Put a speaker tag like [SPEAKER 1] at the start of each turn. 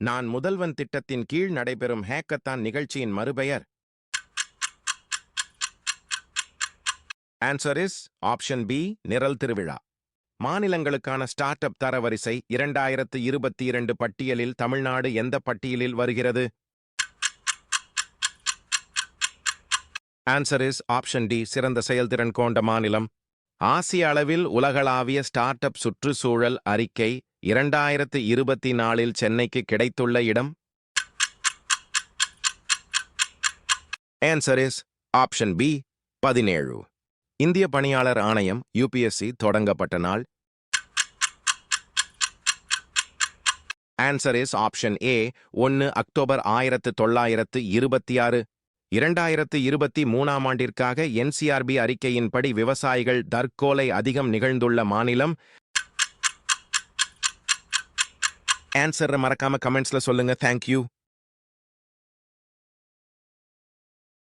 [SPEAKER 1] நான் முதல்வன் திட்டத்தின் கீழ் நடைபெறும் ஹேக்கத்தான் நிகழ்ச்சியின் மறுபெயர்? ஆன்சர் இஸ் ஆப்ஷன் பி, நிரல் திருவிழா. மாநிலங்களுக்கான ஸ்டார்ட் அப் தரவரிசை 2022 பட்டியலில் தமிழ்நாடு எந்த பட்டியலில் வருகிறது? ஆன்சர் இஸ் ஆப்ஷன் டி, சிறந்த செயல்திறன் கொண்ட மாநிலம். ஆசிய அளவில் உலகளாவிய ஸ்டார்ட் அப் சுற்றுச்சூழல் அறிக்கை 2024 சென்னைக்கு கிடைத்துள்ள இடம்? Answer is option B, 17. இந்திய பணியாளர் ஆணையம் UPSC தொடங்கப்பட்ட நாள்? Answer is option A, 1 October 1926. 2023 ஆண்டிற்காக NCRB அறிக்கையின்படி விவசாயிகள் தற்கொலை அதிகம் நிகழ்ந்துள்ள மாநிலம்? ஆன்சர் மறக்காம கமெண்ட்ஸ்ல சொல்லுங்க. தேங்க்யூ.